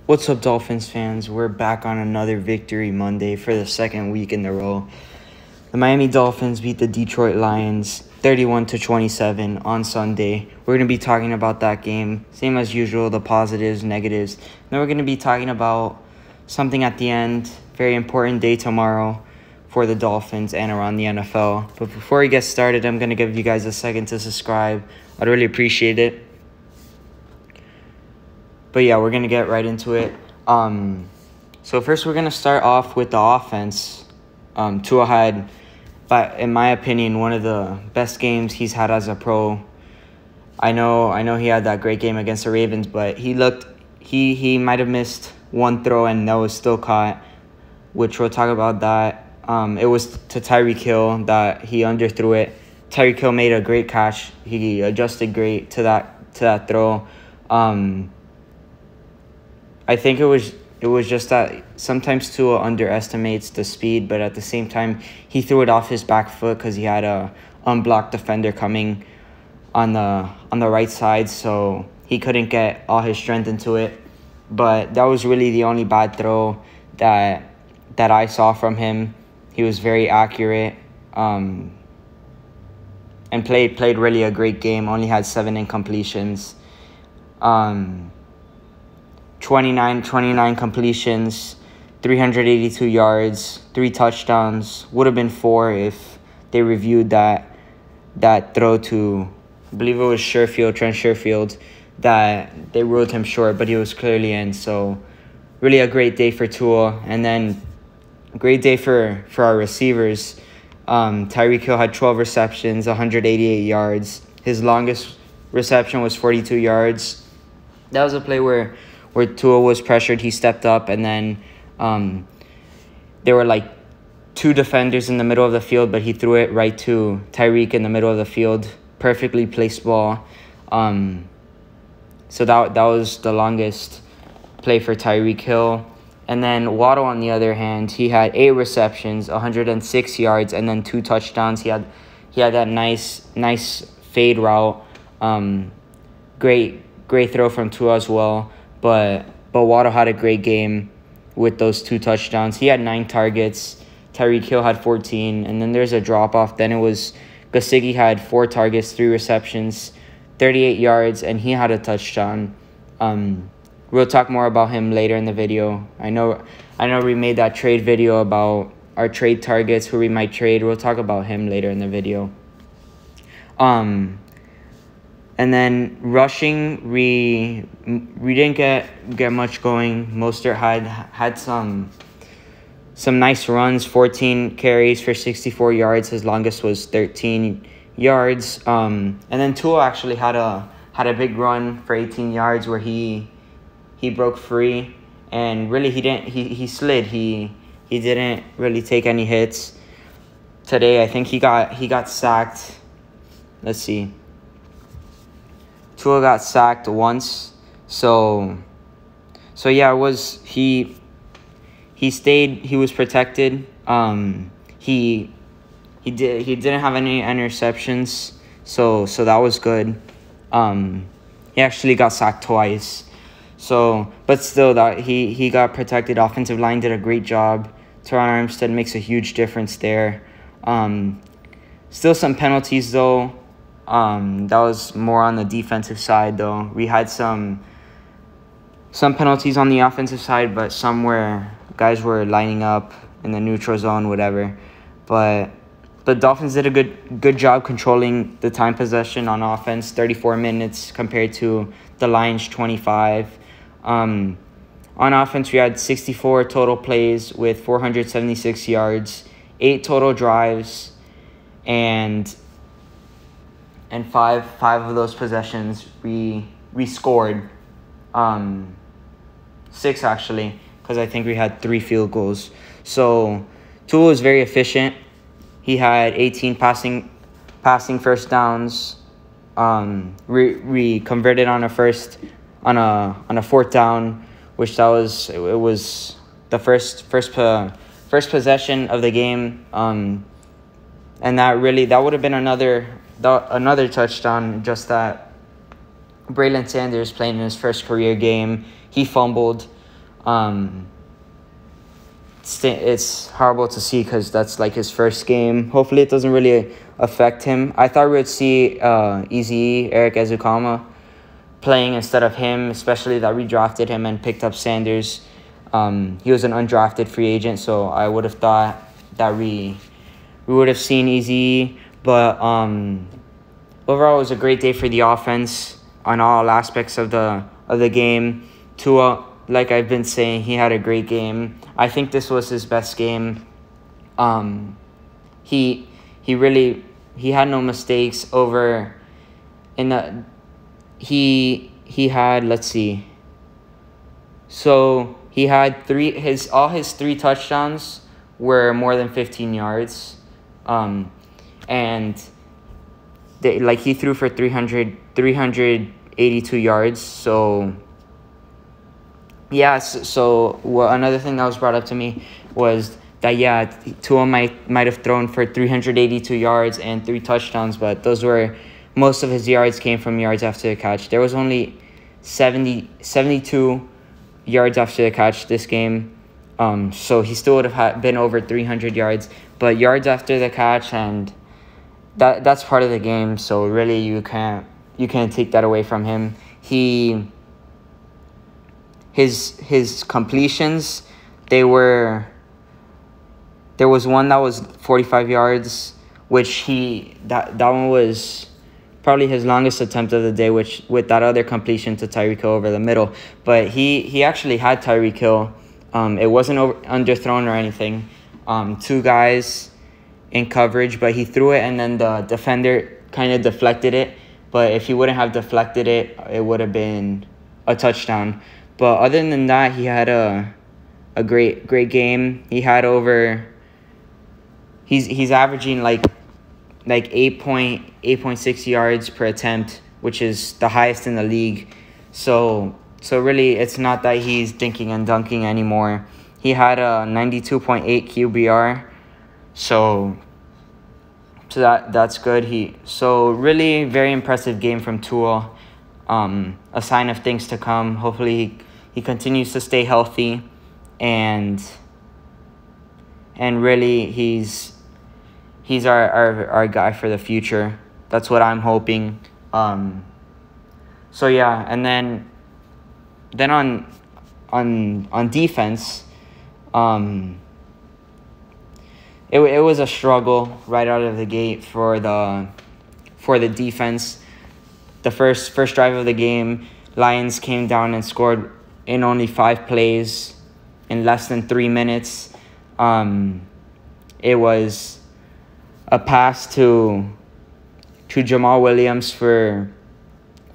What's up, Dolphins fans? We're back on another Victory Monday for the second week in a row. The Miami Dolphins beat the Detroit Lions 31-27 on Sunday. We're going to be talking about that game, same as usual, the positives, negatives. Then we're going to be talking about something at the end, very important day tomorrow for the Dolphins and around the NFL. But before we get started, I'm going to give you guys a second to subscribe. I'd really appreciate it. But yeah, we're going to get right into it. So first we're going to start off with the offense. Tua had, in my opinion, one of the best games he's had as a pro. I know he had that great game against the Ravens, but he might have missed one throw and that was still caught, which we'll talk about that. It was to Tyreek Hill that he underthrew it. Tyreek Hill made a great catch. He adjusted great to that throw. I think it was just that sometimes Tua underestimates the speed, but at the same time, he threw it off his back foot because he had a unblocked defender coming on the right side, so he couldn't get all his strength into it. But that was really the only bad throw that I saw from him. He was very accurate and played really a great game. Only had 7 incompletions. 29 completions, 382 yards, 3 touchdowns. Would have been 4 if they reviewed that throw to, I believe it was Trent Sherfield, that they ruled him short, but he was clearly in. So really a great day for Tua. And then great day for our receivers. Tyreek Hill had 12 receptions, 188 yards. His longest reception was 42 yards. That was a play where Tua was pressured. He stepped up, and then there were like 2 defenders in the middle of the field, but he threw it right to Tyreek in the middle of the field. Perfectly placed ball. So that was the longest play for Tyreek Hill. And then Waddle, on the other hand, he had 8 receptions, 106 yards, and then 2 touchdowns. He had that nice fade route. Great throw from Tua as well. But Waddle had a great game with those 2 touchdowns. He had 9 targets. Tyreek Hill had 14. And then there's a drop-off. Then it was Gesicki had 4 targets, 3 receptions, 38 yards, and he had a touchdown. We'll talk more about him later in the video. I know we made that trade video about our trade targets, who we might trade. We'll talk about him later in the video. And then rushing, we didn't get much going. Mostert had some nice runs, 14 carries for 64 yards. His longest was 13 yards. And then Tua actually had a big run for 18 yards where he broke free, and really he slid. He didn't really take any hits today. I think he got sacked. Let's see. Tua got sacked once, so yeah, he stayed. He was protected. He didn't have any interceptions, so that was good. He actually got sacked twice, but still that he got protected. Offensive line did a great job. Teron Armstead makes a huge difference there. Still some penalties though. That was more on the defensive side, though. We had some penalties on the offensive side, but some where guys were lining up in the neutral zone, whatever. But the Dolphins did a good job controlling the time possession on offense, 34 minutes compared to the Lions' 25. On offense, we had 64 total plays with 476 yards, 8 total drives, and 5 of those possessions we scored. 6 actually, because I think we had 3 field goals. So Tua was very efficient. He had 18 passing first downs. We converted on a 4th down, which it was the first possession of the game. And that would have been another touchdown, just that Braylon Sanders playing in his first career game. He fumbled, It's horrible to see because that's like his first game. Hopefully it doesn't really affect him. I thought we would see Easy Eric Ezukama playing instead of him, especially that we drafted him and picked up Sanders. He was an undrafted free agent, so I would have thought that we would have seen Easy. But overall, it was a great day for the offense on all aspects of the game. Tua, like I've been saying, he had a great game. I think this was his best game. He had no mistakes over in the he had, let's see. So he had all his 3 touchdowns were more than 15 yards. And he threw for 382 yards. So yeah, so another thing that was brought up to me was that, yeah, Tua might have thrown for 382 yards and 3 touchdowns, but most of his yards came from yards after the catch. There was only 72 yards after the catch this game. So he still would have been over 300 yards, but yards after the catch, and that's part of the game. So really, you can't take that away from him. His completions, there was one that was 45 yards, which that one was probably his longest attempt of the day, which with that other completion to Tyreek Hill over the middle. But he actually had Tyreek Hill. It wasn't underthrown or anything. 2 guys in coverage, but he threw it, and then the defender kind of deflected it. But if he wouldn't have deflected it, it would have been a touchdown. But other than that, he had a great game. He had he's averaging like 8.6 yards per attempt, which is the highest in the league. So really, it's not that he's dinking and dunking anymore. He had a 92.8 QBR. So that's good. So really very impressive game from Tua. A sign of things to come. Hopefully he continues to stay healthy, and really he's our guy for the future. That's what I'm hoping. So yeah, and then on defense, it was a struggle right out of the gate for the defense. The first drive of the game, Lions came down and scored in only 5 plays in less than 3 minutes. It was a pass to Jamal Williams for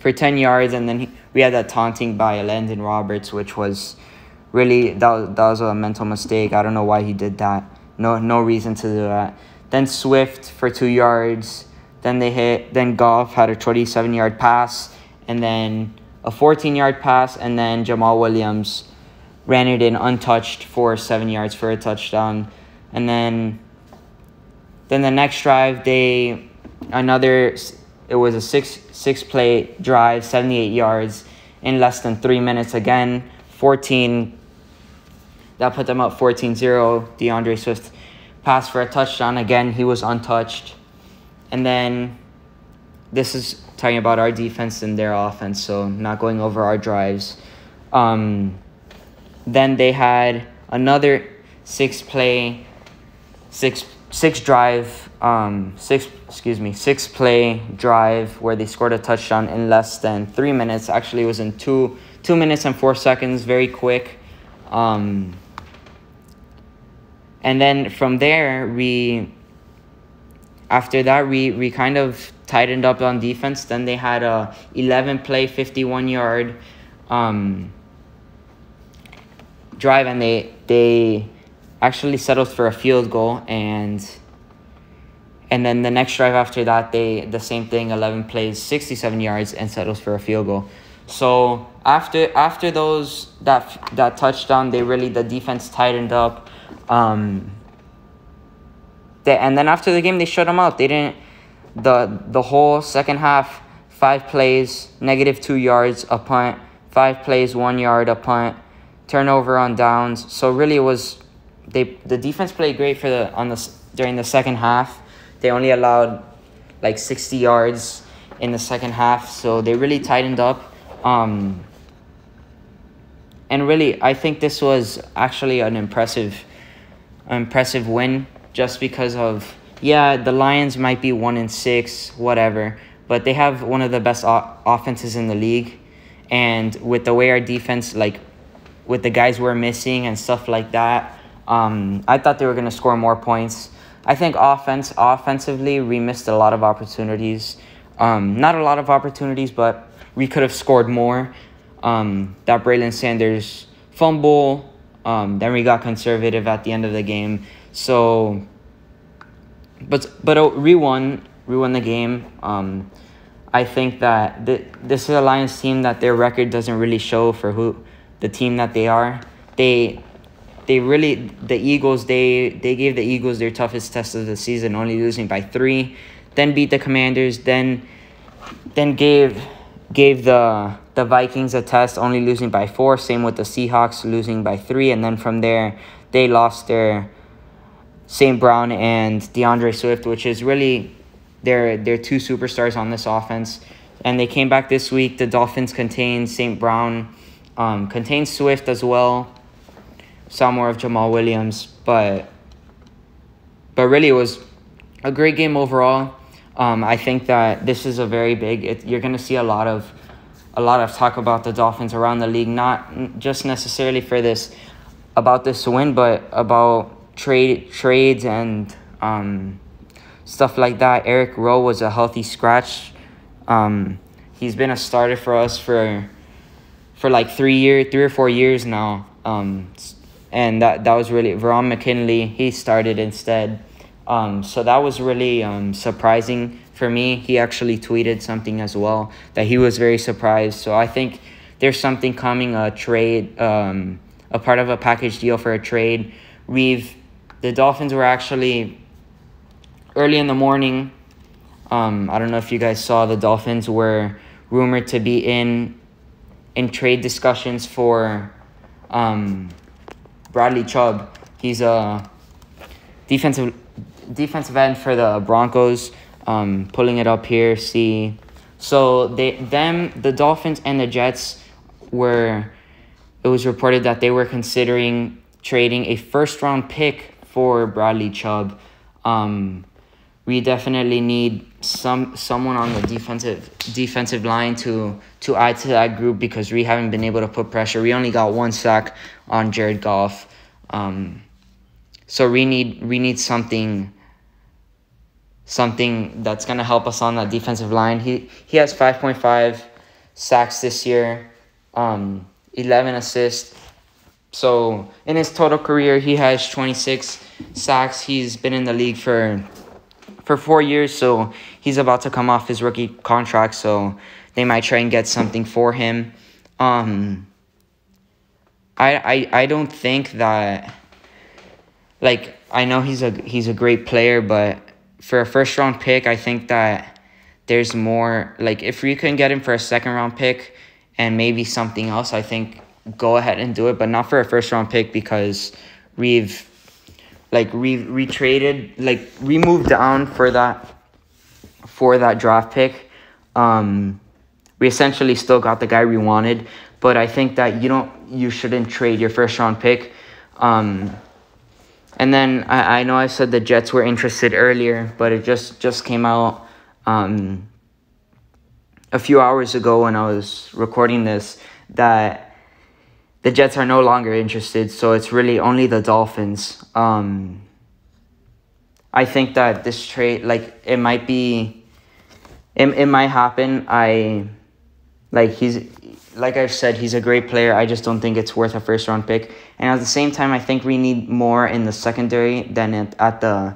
10 yards, and then we had that taunting by Landon Roberts, which was really that was a mental mistake. I don't know why he did that. No reason to do that. Then Swift for 2 yards. Then Goff had a 27-yard pass, and then a 14-yard pass, and then Jamal Williams ran it in untouched for 7 yards for a touchdown. And then the next drive, it was a six play drive, 78 yards in less than 3 minutes. Again, that put them up 14-0. DeAndre Swift passed for a touchdown. Again, he was untouched. And then this is talking about our defense and their offense, so not going over our drives. Then they had another six play drive where they scored a touchdown in less than 3 minutes. Actually, it was in 2 minutes and 4 seconds, very quick. And then from there, after that, we kind of tightened up on defense. Then they had a 11-play, 51-yard drive, and they actually settled for a field goal. And then the next drive after that, the same thing, 11 plays, 67 yards, and settled for a field goal. So after that touchdown, the defense tightened up. And then after the game, they shut them out. They didn't. The whole second half, 5 plays, -2 yards, a punt. 5 plays, 1 yard, a punt. turnover on downs. So really, it was the defense played great during the second half. They only allowed like 60 yards in the second half, so they really tightened up. And really, I think this was actually an impressive win, just because of, yeah, the Lions might be 1-6, whatever, but they have one of the best offenses in the league, and with the way our defense, like with the guys we're missing and stuff like that, I thought they were gonna score more points. I think offensively, we missed a lot of opportunities. Not a lot of opportunities, but we could have scored more. That Braylon Sanders fumble, then we got conservative at the end of the game. So, but we won the game. I think that this is a Lions team that their record doesn't really show for the team that they are. The Eagles, they gave the Eagles their toughest test of the season, only losing by 3, then beat the Commanders, then gave the Vikings a test, only losing by 4. Same with the Seahawks, losing by 3, and then from there they lost their St. Brown and DeAndre Swift, which is really their 2 superstars on this offense. And they came back this week. The Dolphins contain St. Brown, contains Swift as well. Saw more of Jamal Williams, but really it was a great game overall. I think that this is a very big. You're going to see a lot of talk about the Dolphins around the league, not just necessarily about this win, but about trades and stuff like that. Eric Rowe was a healthy scratch. He's been a starter for us for like 3 or 4 years now. And that was really Veron McKinley. He started instead. So that was really surprising for me. He actually tweeted something as well that he was very surprised. So I think there's something coming, a trade, a part of a package deal for a trade. The Dolphins were actually early in the morning. I don't know if you guys saw, the Dolphins were rumored to be in trade discussions for Bradley Chubb. He's a defensive end for the Broncos. Pulling it up here, see. So the Dolphins and the Jets it was reported that they were considering trading a first-round pick for Bradley Chubb. We definitely need someone on the defensive line to add to that group, because we haven't been able to put pressure. We only got 1 sack on Jared Goff. So we need something that's gonna help us on that defensive line. He has 5.5 sacks this year, 11 assists. So in his total career, he has 26 sacks. He's been in the league for 4 years, so he's about to come off his rookie contract, so they might try and get something for him. I don't think that, like, I know he's a great player, but for a first-round pick, I think that there's more. Like, if we can get him for a second-round pick and maybe something else, I think go ahead and do it, but not for a first-round pick, because we traded, like, we moved down for that draft pick. We essentially still got the guy we wanted, but I think that you shouldn't trade your first-round pick. And then I know I said the Jets were interested earlier, but it just came out a few hours ago when I was recording this that the Jets are no longer interested, so it's really only the Dolphins. I think that this trade, like, it might happen. Like I've said, he's a great player. I just don't think it's worth a first-round pick. And at the same time, I think we need more in the secondary than at the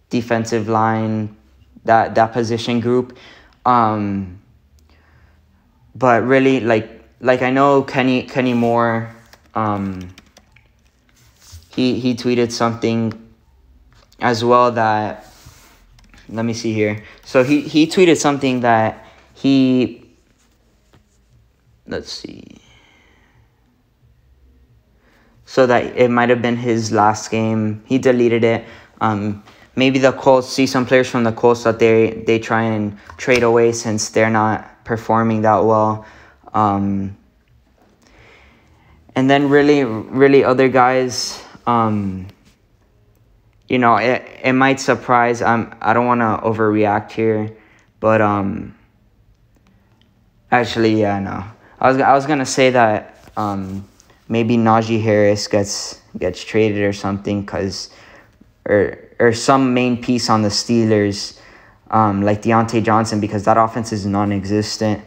defensive line, that position group. But really, like I know Kenny Moore, he tweeted something as well that, let me see here. So he tweeted something that let's see. so that it might have been his last game. He deleted it. Maybe the Colts see some players from the Colts that they try and trade away since they're not performing that well. And then really other guys, you know, it might surprise. I don't want to overreact here, but actually, yeah, no. I was gonna say that maybe Najee Harris gets traded or something, or some main piece on the Steelers, like Deontay Johnson, because that offense is non-existent.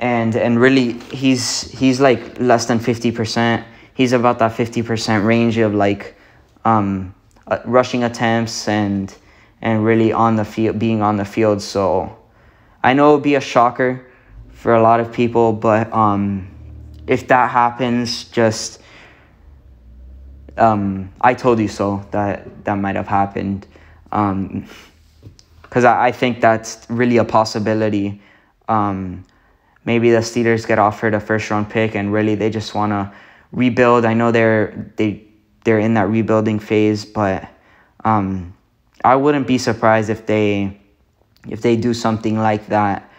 And really he's like less than 50%. He's about that 50% range of like rushing attempts and really on the field, being on the field. So I know it'll be a shocker for a lot of people, but if that happens, just I told you so, that might have happened, because I think that's really a possibility. Maybe the Steelers get offered a first-round pick, and really they just want to rebuild. I know they're in that rebuilding phase, but I wouldn't be surprised if they do something like that.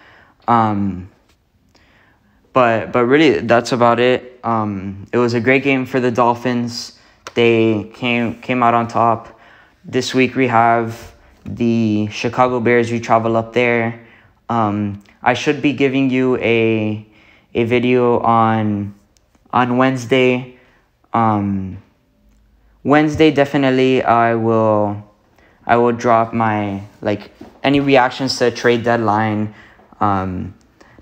But really, that's about it. It was a great game for the Dolphins. They came out on top. This week we have the Chicago Bears. We travel up there. I should be giving you a video on Wednesday. Wednesday, definitely I will drop my any reactions to the trade deadline.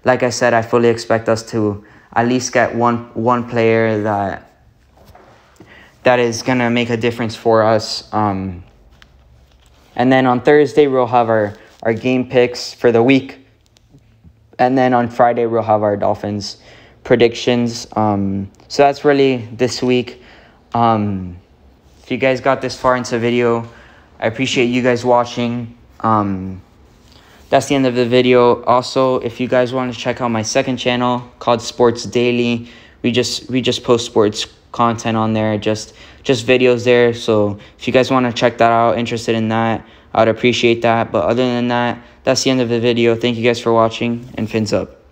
Like I said, I fully expect us to at least get one player that is gonna make a difference for us. And then on Thursday we'll have our game picks for the week. And then on Friday we'll have our Dolphins predictions. So that's really this week. If you guys got this far into the video, I appreciate you guys watching. That's the end of the video. Also, if you guys want to check out my second channel called Sports Daily, we just post sports content on there, just videos there. So if you guys want to check that out, interested in that, I would appreciate that. But other than that, that's the end of the video. Thank you guys for watching, and fins up.